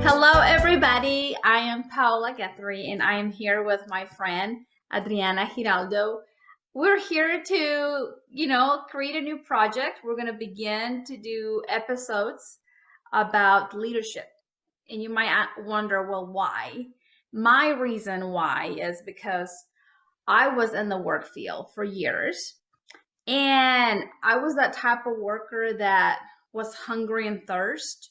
Hello, everybody. I am Paola Guthrie, and I am here with my friend Adriana Giraldo. We're here to, create a new project. We're going to begin to do episodes about leadership. And you might wonder, well, why? My reason why is because I was in the work field for years, and I was that type of worker that was hungry and thirst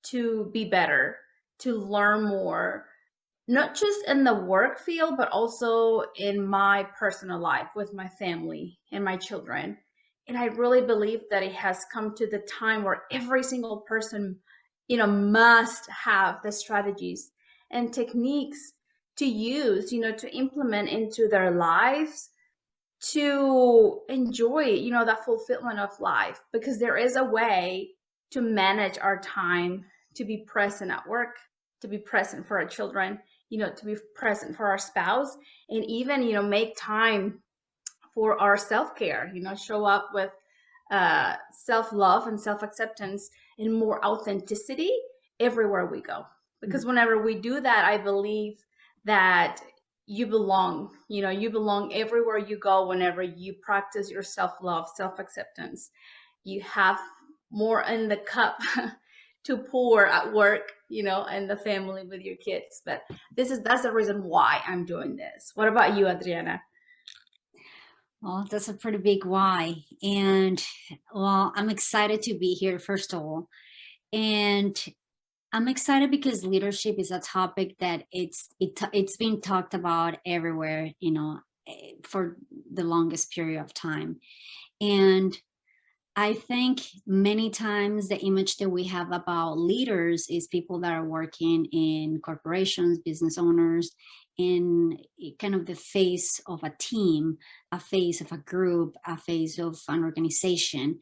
to be better, to learn more, not just in the work field, but also in my personal life with my family and my children. And I really believe that it has come to the time where every single person, must have the strategies and techniques to use, to implement into their lives to enjoy, that fulfillment of life, because there is a way to manage our time, to be present at work, to be present for our children, to be present for our spouse, and even, make time for our self-care, show up with self-love and self-acceptance and more authenticity everywhere we go. Because whenever we do that, I believe that you belong, you belong everywhere you go. Whenever you practice your self-love, self-acceptance, you have more in the cup to pour at work, and the family with your kids. But that's the reason why I'm doing this. What about you, Adriana? Well, that's a pretty big why. And well, I'm excited to be here, first of all. And I'm excited because leadership is a topic that it's been talked about everywhere, for the longest period of time. And I think many times the image that we have about leaders is people that are working in corporations, business owners, in kind of the face of a team, a face of a group, a face of an organization,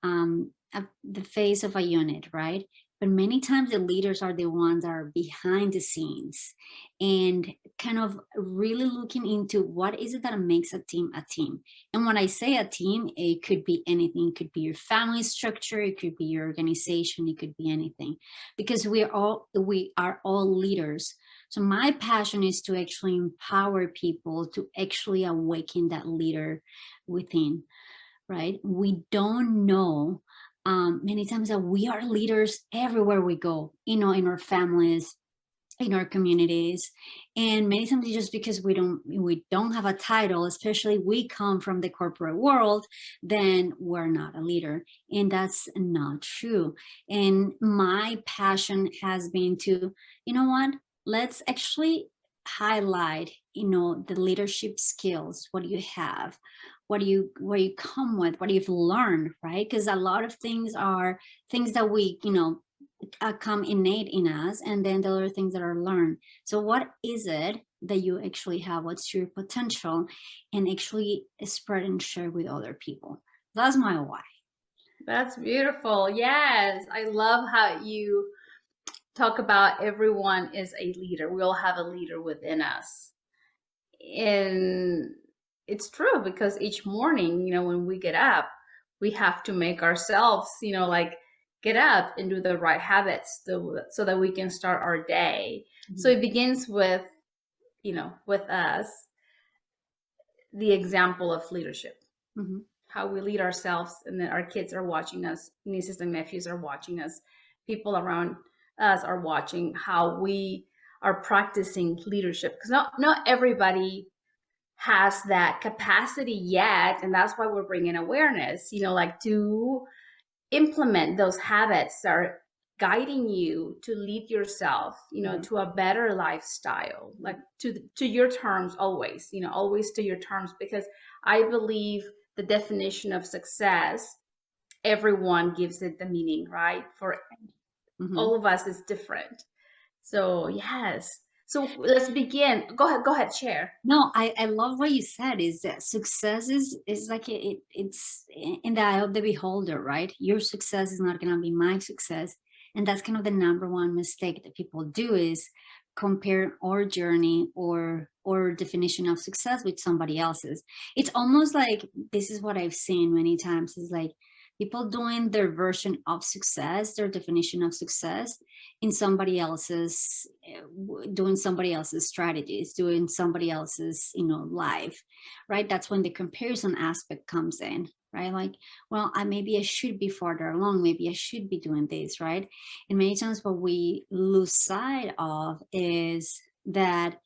the face of a unit, right? But many times the leaders are the ones that are behind the scenes and kind of really looking into what is it that makes a team a team. And when I say a team, it could be anything. It could be your family structure, it could be your organization, it could be anything. Because we are all leaders. So my passion is to actually empower people to actually awaken that leader within, right? We don't know many times that we are leaders everywhere we go, in our families, in our communities, and many times it's just because we don't have a title, especially we come from the corporate world, then we're not a leader, and that's not true. And my passion has been to, you know what, let's actually highlight, the leadership skills, what do you have, what you come with, what you've learned, right? Because a lot of things are things that we, come innate in us, and then there are things that are learned. So what is it that you actually have? What's your potential? And actually spread and share with other people. That's my why. That's beautiful. Yes, I love how you talk about everyone is a leader. We all have a leader within us. And it's true because each morning, when we get up, we have to make ourselves, like get up and do the right habits so that we can start our day. So it begins with, with us, the example of leadership, how we lead ourselves, and then our kids are watching us, nieces and nephews are watching us, people around us are watching how we are practicing leadership, because not everybody has that capacity yet, and that's why we're bringing awareness, like to implement those habits that are guiding you to lead yourself, to a better lifestyle, like to your terms, always, always to your terms, because I believe the definition of success, everyone gives it the meaning, right? For all of us is different. So yes. So let's begin. Go ahead, share. No, I love what you said, is that success is like it's in the eye of the beholder, right? Your success is not going to be my success. And that's kind of the number one mistake that people do, is compare our journey or definition of success with somebody else's. It's almost like, this is what I've seen many times, is like people doing their version of success, their definition of success in somebody else's, doing somebody else's strategies, doing somebody else's, life, right? That's when the comparison aspect comes in, right? Like, well, maybe I should be farther along, maybe I should be doing this, right? And many times what we lose sight of is that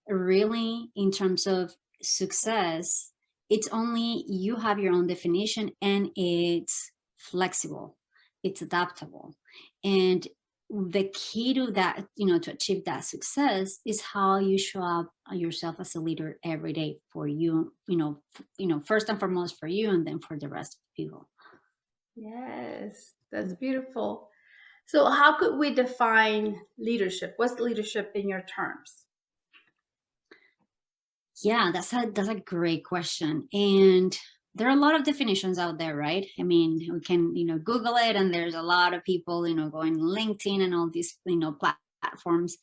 really, in terms of success, it's only you have your own definition, and it's flexible, it's adaptable. And the key to that, to achieve that success, is how you show up yourself as a leader every day for you, first and foremost for you, and then for the rest of the people. Yes, that's beautiful. So, how could we define leadership? What's leadership in your terms? Yeah, that's a great question. And there are a lot of definitions out there, right? I mean, we can, Google it, and there's a lot of people, going LinkedIn and all these, platforms.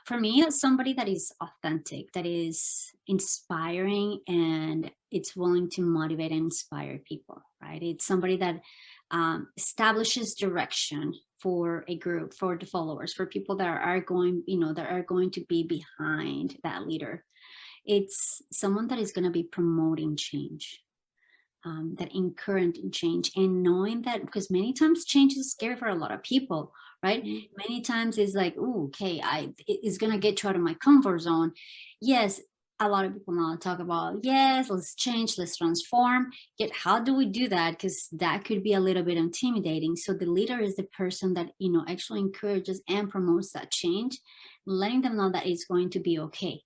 For me, it's somebody that is authentic, that is inspiring, and it's willing to motivate and inspire people, right? It's somebody that establishes direction for a group, for the followers, for people that are going, that are going to be behind that leader. It's someone that is going to be promoting change, that encouraging change, and knowing that, because many times change is scary for a lot of people, right? Mhm. Many times it's like, oh, okay, it's going to get you out of my comfort zone. Yes, a lot of people now talk about, yes, let's change, let's transform. Yet how do we do that? Because that could be a little bit intimidating. So the leader is the person that, actually encourages and promotes that change, letting them know that it's going to be okay.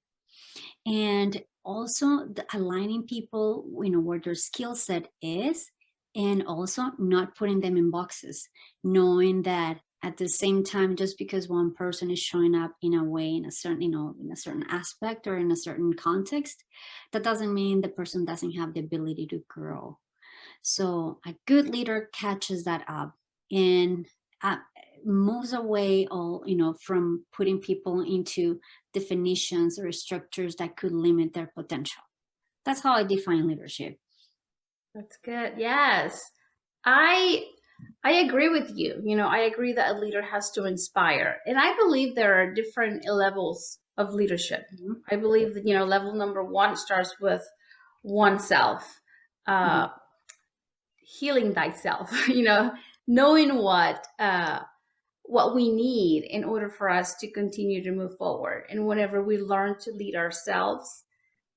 And also aligning people, where their skill set is, and also not putting them in boxes, knowing that at the same time, just because one person is showing up in a way, in a certain, in a certain aspect or in a certain context, that doesn't mean the person doesn't have the ability to grow. So a good leader catches that up, and uh, moves away all, from putting people into definitions or structures that could limit their potential. That's how I define leadership. That's good. Yes. I I agree with you. I agree that a leader has to inspire. And I believe there are different levels of leadership. Mhm, I believe that, level number one starts with oneself, mhm, uh, healing thyself, knowing what we need in order for us to continue to move forward. And whenever we learn to lead ourselves,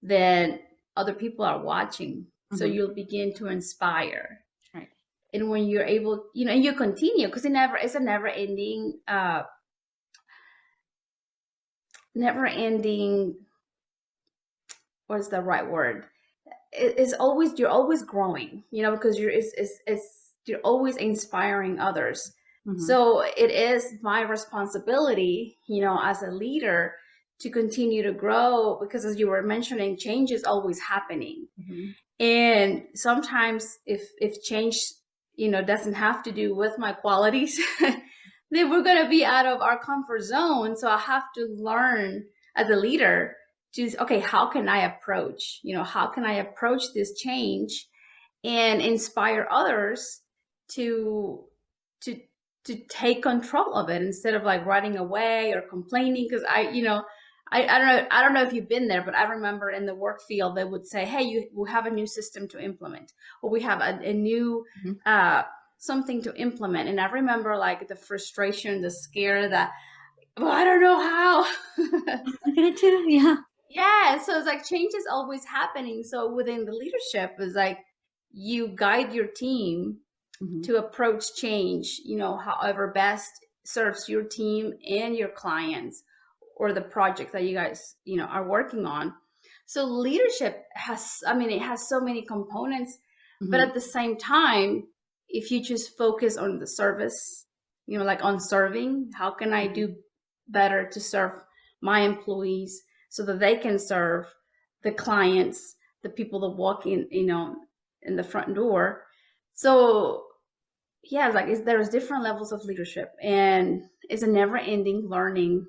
then other people are watching. So mhm. you'll begin to inspire. Right. And when you're able, you continue, because it's a never ending, what's the right word? It's always, you're always growing, because you're always inspiring others. Mhm, So it is my responsibility, as a leader, to continue to grow, because as you were mentioning, change is always happening. mhm, And sometimes if change, doesn't have to do with my qualities, then we're going to be out of our comfort zone. So I have to learn as a leader to, okay, how can I approach, how can I approach this change and inspire others to to to take control of it, instead of like running away or complaining. Because I don't know if you've been there, but I remember in the work field they would say, hey, we have a new system to implement, or we have a new mhm. uh something to implement. And I remember like the frustration, the scare, that, well, I don't know how. Look at it too. Yeah. Yeah, so it's like change is always happening. So within the leadership is like, you guide your team Mhm, to approach change, however best serves your team and your clients, or the project that you guys, are working on. So leadership it has so many components, but mhm, at the same time, if you just focus on the service, like on serving, how can I mhm, do better to serve my employees so that they can serve the clients, the people that walk in, in the front door. So yeah, it's like there's different levels of leadership, and it's a never-ending learning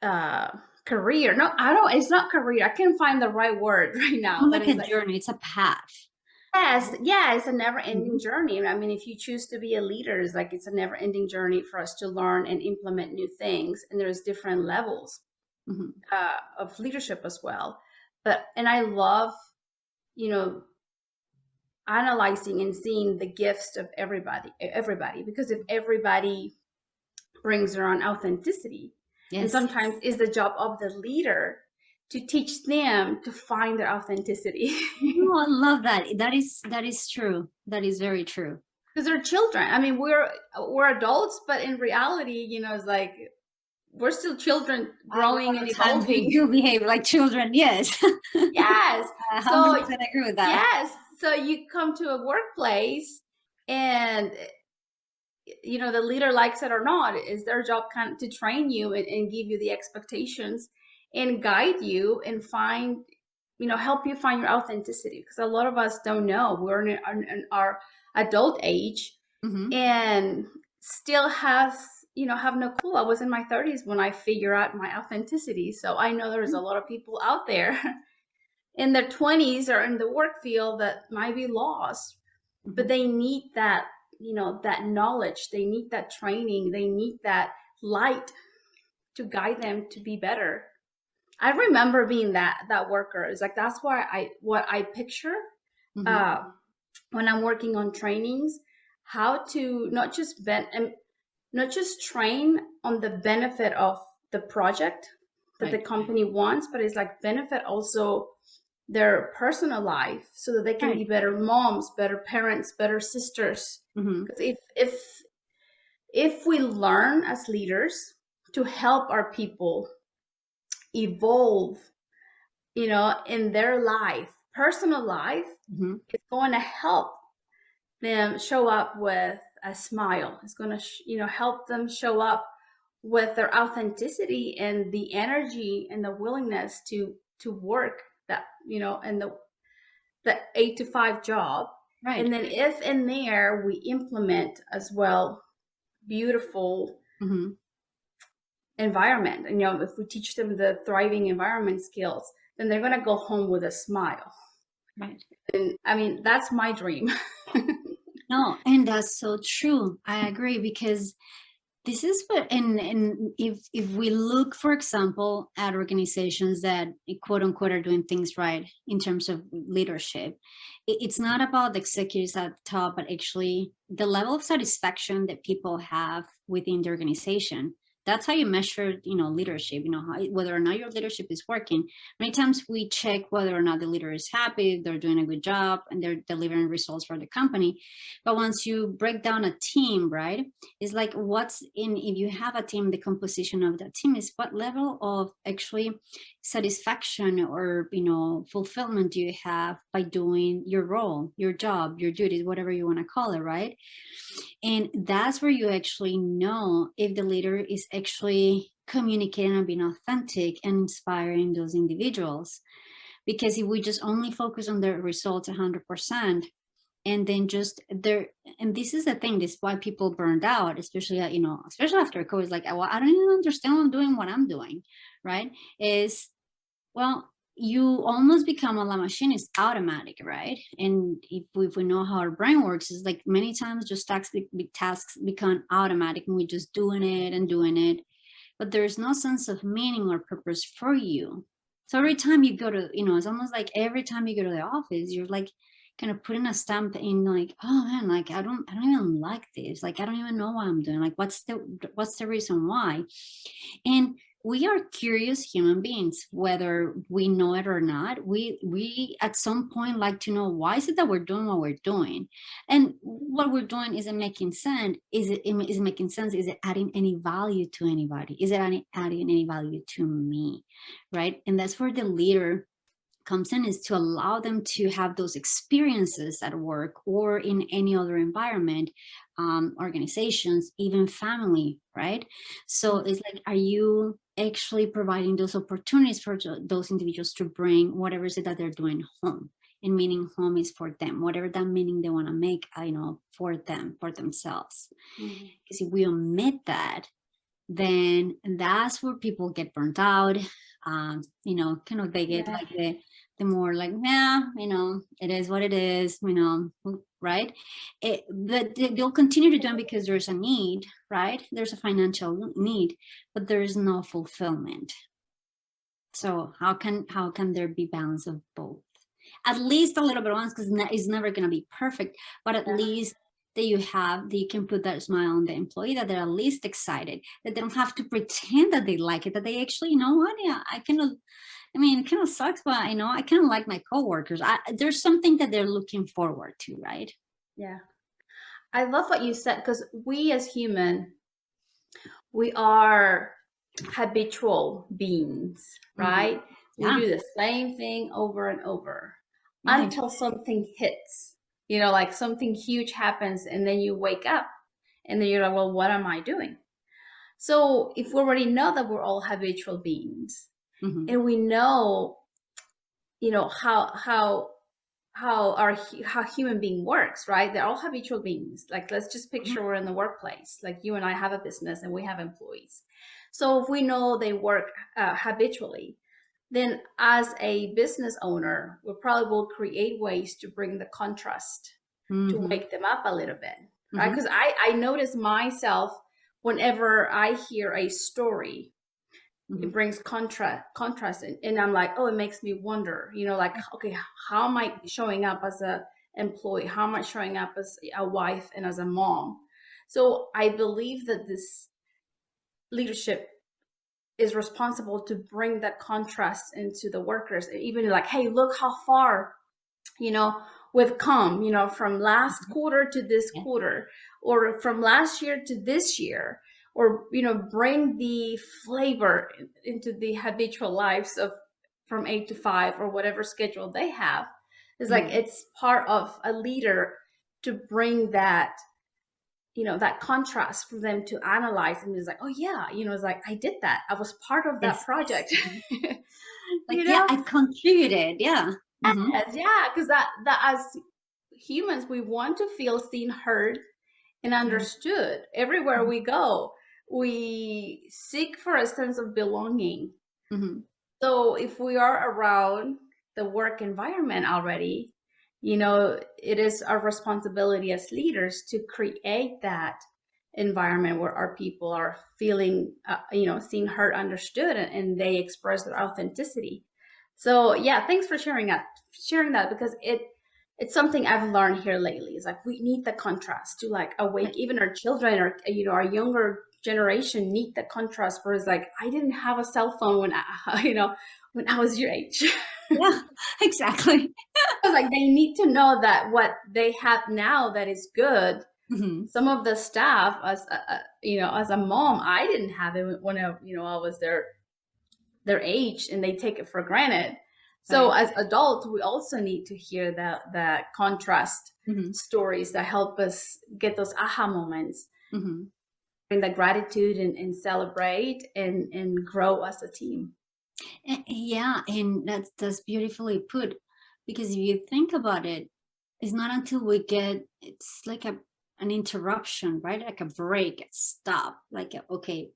uh career. No, I don't. It's not career. I can't find the right word right more now, but like it's a like, journey, it's a path. Yes, yeah, it's a never-ending Mhm, journey. I mean, if you choose to be a leader, it's like it's a never-ending journey for us to learn and implement new things. And there's different levels mhm. of leadership as well. And I love, you know, analyzing and seeing the gifts of everybody, because if everybody brings their own authenticity, and Yes. sometimes it's the job of the leader to teach them to find their authenticity. Oh, I love that. That is true. That is very true. Because they're children. I mean, we're adults, but in reality, it's like we're still children A lot growing and of times we evolving. do behave like children. Yes. Yes. I So 100% agree with that. yes. So you come to a workplace, and the leader, likes it or not, is their job kind of to train you and give you the expectations and guide you and help you find your authenticity, because a lot of us don't know. We're in our adult age Hmm. and still have no clue. I was in my 30s when I figure out my authenticity. So I know there's a lot of people out there in their 20s or in the work field that might be lost, but Hmm. they need that knowledge. They need that training. They need that light to guide them to be better. I remember being that worker. It's like that's why what I picture Hmm. uh, when I'm working on trainings, how to not just train on the benefit of the project that the Right. company wants, but it's like benefit also their personal life, so that they can be Right. better moms, better parents, better sisters. Hmm. Because if we learn as leaders to help our people evolve, in their life, personal life, Hmm. it's going to help them show up with a smile. It's going to, help them show up with their authenticity and the energy and the willingness to work that, and the 8 to 5 job. Right. And then if in there we implement as well beautiful Hmm. environment, and if we teach them the thriving environment skills, then they're going to go home with a smile. Right. And I mean, that's my dream. No, and that's so true. I agree because this is what, and if we look, for example, at organizations that quote unquote are doing things right in terms of leadership, it's not about the executives at the top, but actually the level of satisfaction that people have within the organization. That's how you measure, leadership. Whether or not your leadership is working. Many times we check whether or not the leader is happy, they're doing a good job, and they're delivering results for the company. But once you break down a team, right? It's like what's in, if you have a team, the composition of that team is what level of actually satisfaction or fulfillment do you have by doing your role, your job, your duties, whatever you want to call it, right? And that's where you actually know if the leader is actually communicating and being authentic and inspiring those individuals. Because if we just only focus on the results 100%, and then just there, and this is the thing, this is why people burned out, especially especially after COVID, like, well, I don't even understand what I'm doing, right? Is, well, you almost become a la machine. It's automatic, right? And if we know how our brain works, is like many times just tasks become automatic and we're just doing it and doing it, but there's no sense of meaning or purpose for you. So every time you go to, it's almost like every time you go to the office, you're like kind of putting a stamp in, like, oh man, like I don't even like this. Like I don't even know what I'm doing. Like what's the reason why? And we are curious human beings, whether we know it or not. We at some point like to know, why is it that we're doing what we're doing, and what we're doing, is it making sense? Is it making sense? Is it adding any value to anybody? Is it adding any value to me, right? And that's where the leader comes in, is to allow them to have those experiences at work or in any other environment, organizations, even family, right? So it's like, are you actually providing those opportunities for those individuals to bring whatever it is that they're doing home? And meaning home is for them, whatever that meaning they want to make, for them, for themselves. Mhm. Because if we omit that, then that's where people get burnt out. Kind of they get Yeah. like the more like, yeah, it is what it is, right? But they'll continue to do it because there's a need, right? There's a financial need, but there is no fulfillment. So how can there be balance of both? At least a little bit once, because it's never going to be perfect, but at Yeah. least that you can put that smile on the employee, that they're at least excited, that they don't have to pretend that they like it, that they actually, what, yeah, it kind of sucks, but I kind of like my coworkers. There's something that they're looking forward to, right? Yeah. I love what you said because we as human, we are habitual beings, Hmm. right? We Yeah. do the same thing over and over Right. until something hits, like something huge happens, and then you wake up and then you're like, well, what am I doing? So if we already know that we're all habitual beings Hmm. and we know, how human being works, right? They're all habitual beings. Like, let's just Hmm. picture we're in the workplace. Like, you and I have a business and we have employees. So if we know they work habitually, then as a business owner, we probably will create ways to bring the contrast to Hmm. wake them up a little bit, right? Hmm. Because I notice myself whenever I hear a story, Hmm. it brings contrast, and I'm like, oh, it makes me wonder, like, okay, how am I showing up as a employee? How am I showing up as a wife and as a mom? So I believe that this leadership is responsible to bring that contrast into the workers, even like, hey, look how far, you know, we've come, from last Hmm. quarter to this Yeah. quarter, or from last year to this year, or, bring the flavor into the habitual lives of from 8 to 5 or whatever schedule they have. It's like Hmm. it's part of a leader to bring that, that contrast for them to analyze, and it's like, oh yeah, it's like, I did that. I was part of that Yes. project. Like, you yeah, know I contributed. Yeah. Hmm. Yes, yeah, because that as humans, we want to feel seen, heard, and understood. Everywhere we go, we seek for a sense of belonging. Hmm. So if we are around the work environment already, it is our responsibility as leaders to create that environment where our people are feeling, seen, heard, understood, and they express their authenticity. So yeah, thanks for sharing that because it's something I've learned here lately. It's like we need the contrast to like awake even our children, or our younger generation need the contrast. Where it's like, I didn't have a cell phone when I, when I was your age. Yeah. Exactly. I was like, they need to know that what they have now that is good. Hmm. Some of the staff, as a mom, I didn't have it when I was their age, and they take it for granted. So Right. as adults, we also need to hear that contrast Hmm. stories that help us get those aha moments, Hmm. bring the gratitude, and celebrate and grow as a team. Yeah, and that's beautifully put. Because if you think about it, it's not until it's like an interruption, right? Like a break, a stop. Like, okay,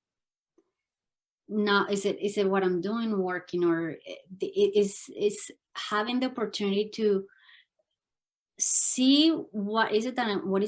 now is it what I'm doing working, or is having the opportunity to see what is that and what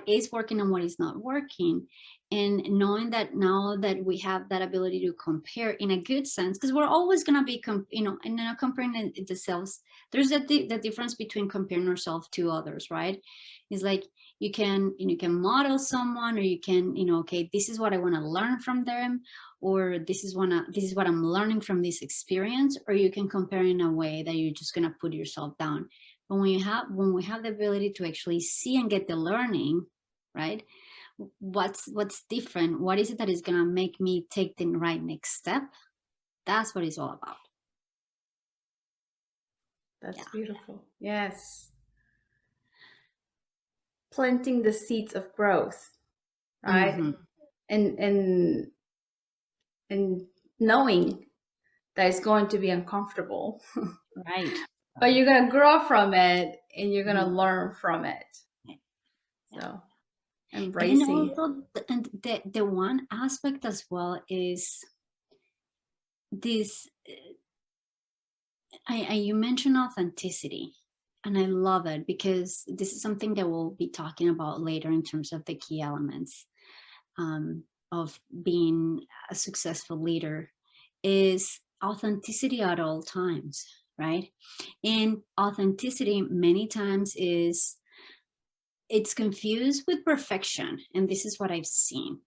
is working and what is not working, and knowing that now that we have that ability to compare in a good sense, because we're always going to be and not comparing the selves. There's the difference between comparing ourselves to others, right? It's like you can model someone, or you can, okay, this is what I want to learn from them, or this is what I'm learning from this experience, or you can compare in a way that you're just going to put yourself down. But when we have the ability to actually see and get the learning, right? What's different? What is it that is gonna make me take the right next step? That's what it's all about. That's Yeah. beautiful. Yes. Planting the seeds of growth, right? Hmm. And knowing that it's going to be uncomfortable, Right. but you're going to grow from it and you're going to Mhm. learn from it. Yeah. So And embracing. also, the one aspect as well is this. You mentioned authenticity, and I love it because this is something that we'll be talking about later in terms of the key elements of being a successful leader is authenticity at all times, right? And authenticity many times is it's confused with perfection, and this is what I've seen,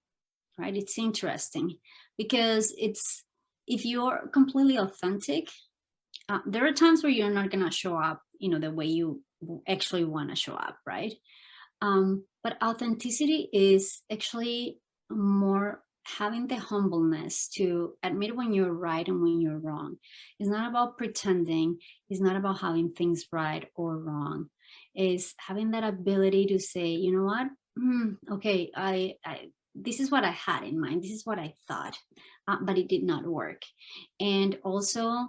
right? It's interesting because it's if you're completely authentic, there are times where you're not going to show up, the way you actually want to show up, right? But authenticity is actually more having the humbleness to admit when you're right and when you're wrong. It's not about pretending, it's not about having things right or wrong. It's having that ability to say, you know what? Okay, I this is what I had in mind, this is what I thought, but it did not work. And also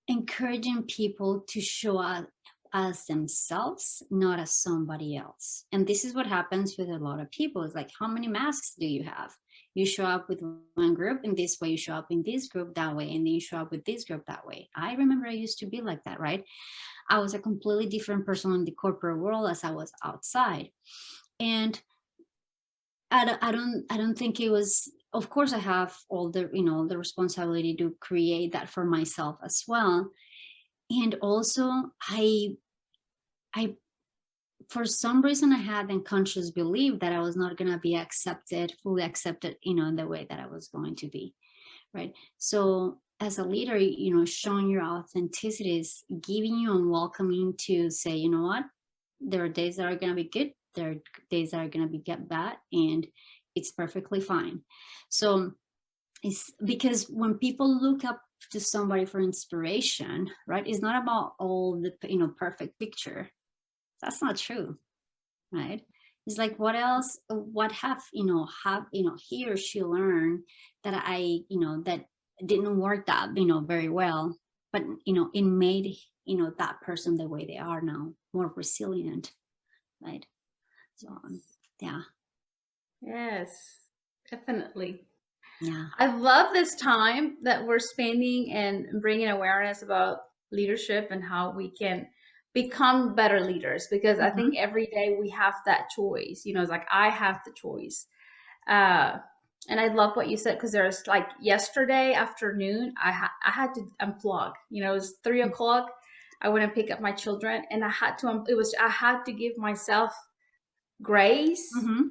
encouraging people to show up as themselves, not as somebody else. And this is what happens with a lot of people. It's like, how many masks do you have? You show up with one group in this way, you show up in this group that way, and then you show up with this group that way. I remember I used to be like that, right? I was a completely different person in the corporate world as I was outside. And I don't think it was, of course I have all the, the responsibility to create that for myself as well. And also I for some reason I had unconscious belief that I was not going to be accepted, fully accepted, in the way that I was going to be, right? So as a leader, showing your authenticity is giving you and welcoming to say, you know what, there are days that are going to be good, there are days that are going to be get bad, and it's perfectly fine. So it's because when people look up to somebody for inspiration, right, it's not about all the perfect picture. That's not true, right? It's like, what else, what have he or she learned that that didn't work that very well, but it made that person the way they are now, more resilient, right? So yeah. Yes, definitely. Yeah. I love this time that we're spending and bringing awareness about leadership and how we can become better leaders, because I think Hmm. every day we have that choice. It's like I have the choice. Uh, and I love what you said, because there's like yesterday afternoon, I had to unplug. It was 3 o'clock. I went and pick up my children, and I had to give myself grace, Hmm.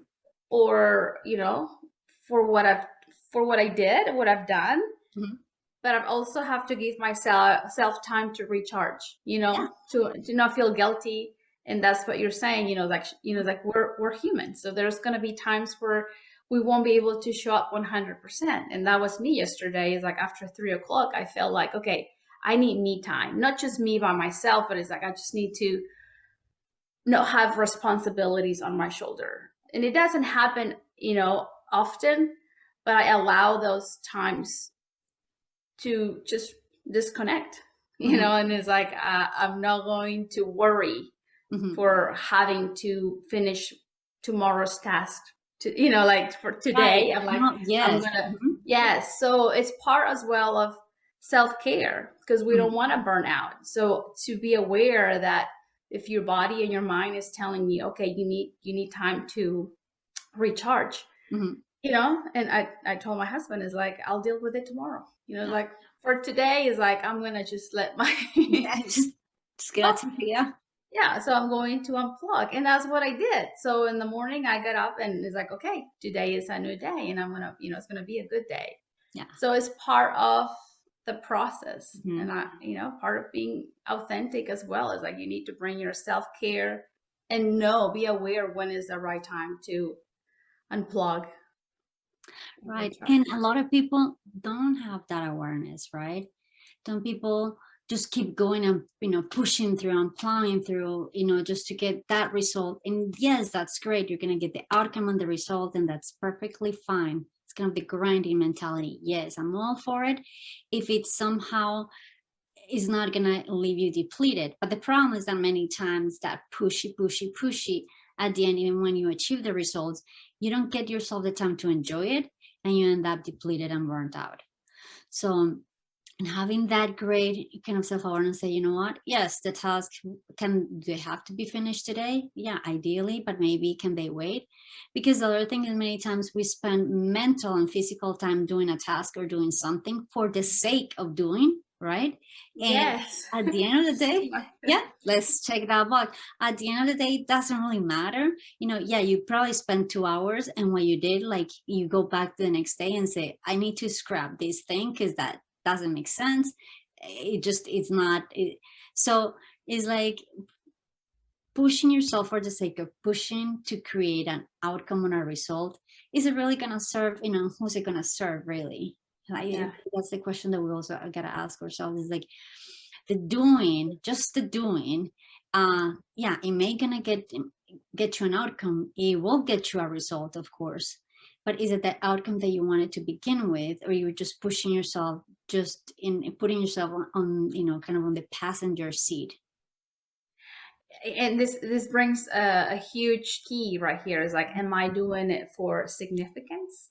or for what I did, what I've done. Hmm. But I also have to give myself time to recharge, Yeah. to not feel guilty. And that's what you're saying, like we're human, so there's going to be times where we won't be able to show up 100%. And that was me yesterday. Is like after 3 o'clock, I felt like, okay, I need me time, not just me by myself, but it's like I just need to not have responsibilities on my shoulder. And it doesn't happen, often, but I allow those times to just disconnect, Hmm. and it's like, I'm not going to worry Hmm. for having to finish tomorrow's task, like for Right. today. I'm like, No, I'm yes. gonna, Hmm. yes. So it's part as well of self-care, because we don't Hmm. want to burn out. So to be aware that if your body and your mind is telling you, okay, you need time to recharge, Hmm. and I told my husband, is like, I'll deal with it tomorrow. Like for today is like, I'm gonna just let my Yeah, just get out to yeah. yeah, so I'm going to unplug. And that's what I did. So in the morning I got up and it's like, okay, today is a new day, and I'm gonna, it's gonna be a good day. Yeah. So it's part of the process. Hmm. And part of being authentic as well is like, you need to bring your self-care and be aware when is the right time to unplug and Right. recharge. And a lot of people don't have that awareness, right? Some people just keep going and pushing through and plowing through, just to get that result. And yes, that's great. You're gonna get the outcome and the result, and that's perfectly fine. It's kind of the grinding mentality. Yes, I'm all for it. If it somehow is not gonna leave you depleted. But the problem is that many times that pushy, pushy, pushy at the end, even when you achieve the results, you don't get yourself the time to enjoy it, and you end up depleted and burnt out. So and having that great kind of self-awareness, say, you know what, yes, the task, can they have to be finished today? Yeah, ideally, but maybe can they wait? Because the other thing is, many times we spend mental and physical time doing a task or doing something for the sake of doing, right? And Yes. at the end of the So day, yeah, let's check that box. At the end of the day, it doesn't really matter. Yeah, you probably spent 2 hours, and what you did, like, you go back the next day and say, I need to scrap this thing because that doesn't make sense. It's not so it's like pushing yourself for the sake of pushing to create an outcome or a result. Is it really going to serve? Who's it going to serve, really? yeah. That's the question that we also got to ask ourselves, is like, the doing, just the doing, yeah, it may gonna get you an outcome. It will get you a result, of course, but is it the outcome that you wanted to begin with, or you're just pushing yourself, just in putting yourself on, kind of on the passenger seat? And this brings a huge key right here, is like, am I doing it for significance,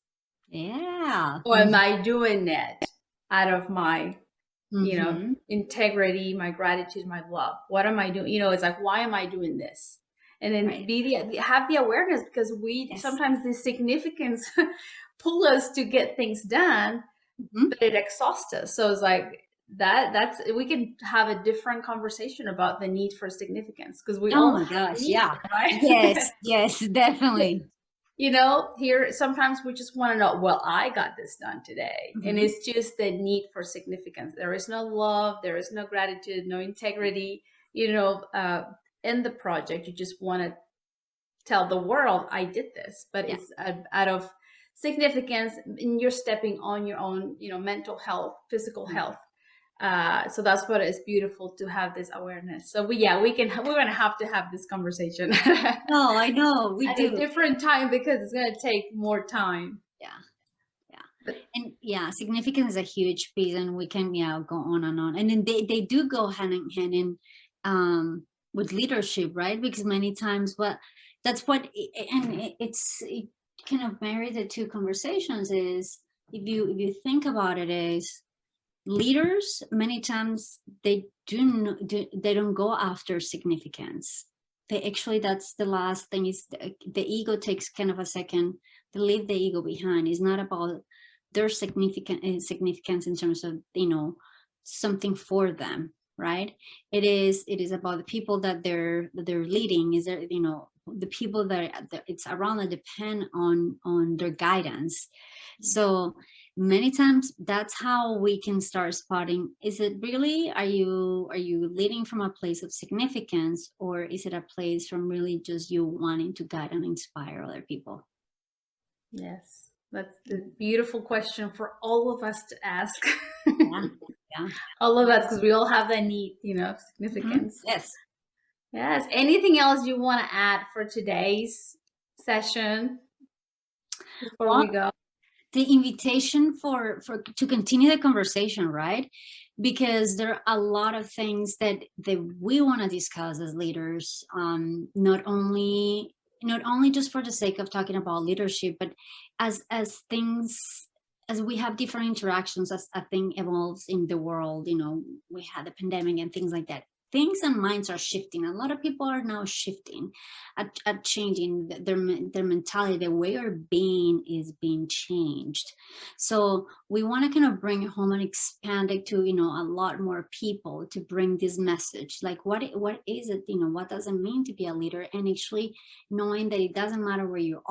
Yeah. or am I doing it out of my, Mm-hmm. integrity, my gratitude, my love? What am I doing? It's like, why am I doing this? And then Right. have the awareness, because we Yes. sometimes the significance pull us to get things done, Hmm. but it exhausts us. So it's like that's we can have a different conversation about the need for significance, because we Oh all my have gosh, needs, yeah. right? Yes, yes, definitely. Here sometimes we just want to know, well, I got this done today. And Hmm. it's just the need for significance. There is no love, there is no gratitude, no integrity, in the project. You just want to tell the world, I did this, but Yeah. it's out of significance, and you're stepping on your own, mental health, physical health. So that's what is beautiful, to have this awareness. So we're gonna have to have this conversation No, I know we at a do. different time, because it's gonna take more time. Yeah. Yeah. But And yeah, significance is a huge piece, and we can, yeah, go on and on. And then they do go hand in hand in, with leadership, right? Because many times, what that's what and it kind of marry the two conversations. Is, if you think about it, is leaders, many times they they don't go after significance. They actually, that's the last thing, is the ego takes kind of a second. They leave the ego behind. It's not about their significance in terms of, something for them, right? It is about the people that they're leading. Is there, the people that it's around, that depend on their guidance. So many times, that's how we can start spotting, is it really, are you leading from a place of significance, or is it a place from really just you wanting to guide and inspire other people? yes, that's the beautiful question for all of us to ask. Yeah. Yeah. All of us, because we all have that need, of Mhm. significance. Yes. Yes. Anything else you want to add for today's session before Well, we go? the invitation for to continue the conversation, right? Because there are a lot of things that we want to discuss as leaders, not only just for the sake of talking about leadership, but as things, as we have different interactions, as a thing evolves in the world. We had the pandemic and things like that. Things and minds are shifting. A lot of people are now shifting, at changing their mentality. The way our being is being changed. So we want to kind of bring it home and expand it to, a lot more people, to bring this message, like, what is it, what does it mean to be a leader, and actually knowing that it doesn't matter where you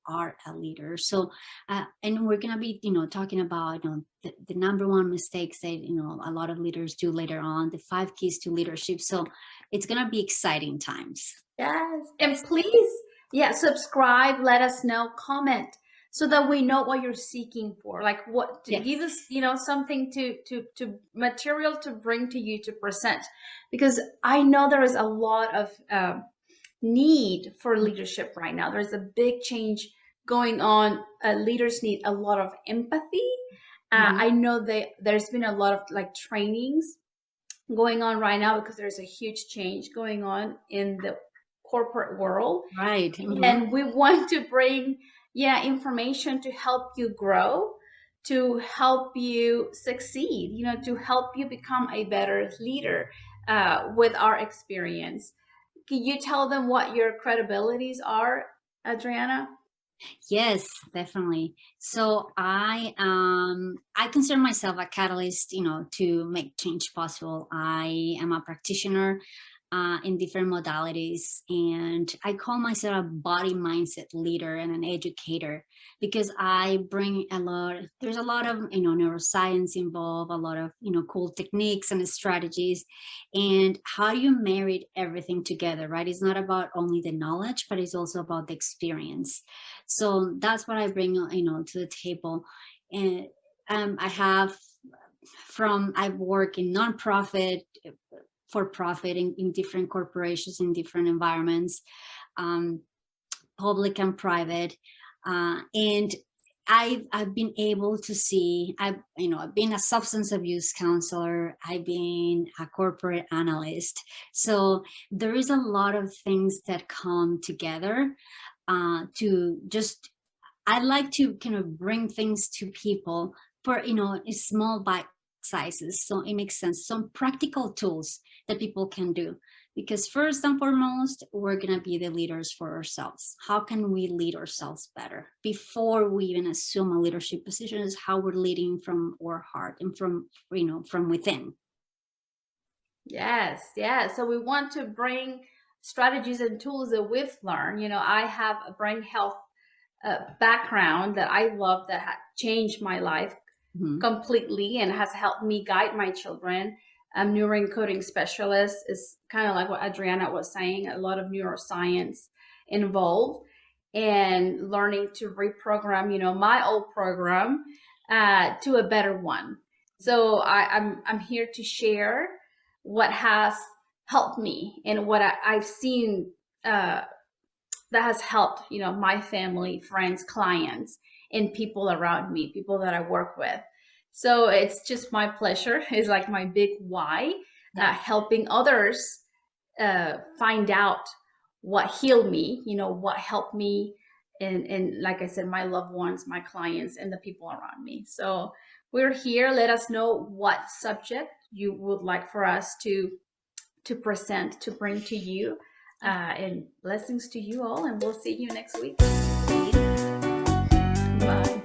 are a leader. So and we're gonna be, talking about, the number one mistakes that, a lot of leaders do later on, the 5 keys to leadership. So it's gonna be exciting times. Yes. Yes. And please, yeah, subscribe, let us know, comment, so that we know what you're seeking for. Like, what to Yes. give us, something to material to bring to you, to present. Because I know there is a lot of need for leadership right now. There's a big change going on. Leaders need a lot of empathy. Mhm. I know there's been a lot of like trainings going on right now, because there's a huge change going on in the corporate world, Right. Mhm. and we want to bring, information to help you grow, to help you succeed, to help you become a better leader with our experience. Can you tell them what your credibilities are, Adriana? Yes, definitely. So I consider myself a catalyst, to make change possible. I am a practitioner in different modalities, and I call myself a body mindset leader and an educator because I bring a lot. There's a lot of neuroscience involved, a lot of cool techniques and strategies, and how you marry everything together. Right? It's not about only the knowledge, but it's also about the experience. So that's what I bring to the table. And I have I work in nonprofit, for profit, in different corporations, in different environments, um, public and private, and I've been able to see. I've been a substance abuse counselor. I've been a corporate analyst. So there is a lot of things that come together to just, I like to kind of bring things to people for, small bite sizes. So it makes sense. Some practical tools that people can do. Because first and foremost, we're going to be the leaders for ourselves. How can we lead ourselves better? Before we even assume a leadership position, is how we're leading from our heart and from within. Yes, yes. So we want to bring strategies and tools that we've learned. I have a brain health background that I love, that changed my life Mhm. completely and has helped me guide my children. Neuroencoding specialist is kind of like what Adriana was saying, a lot of neuroscience involved, and learning to reprogram, my old program to a better one. So I'm here to share what has helped me and what I've seen that has helped, my family, friends, clients, and people around me, people that I work with. So it's just my pleasure. It's like my big why, Yeah. helping others find out what healed me, what helped me, and like I said, my loved ones, my clients, and the people around me. So we're here. Let us know what subject you would like for us to present, to bring to you. Yeah. And blessings to you all, and we'll see you next week. See you. Bye.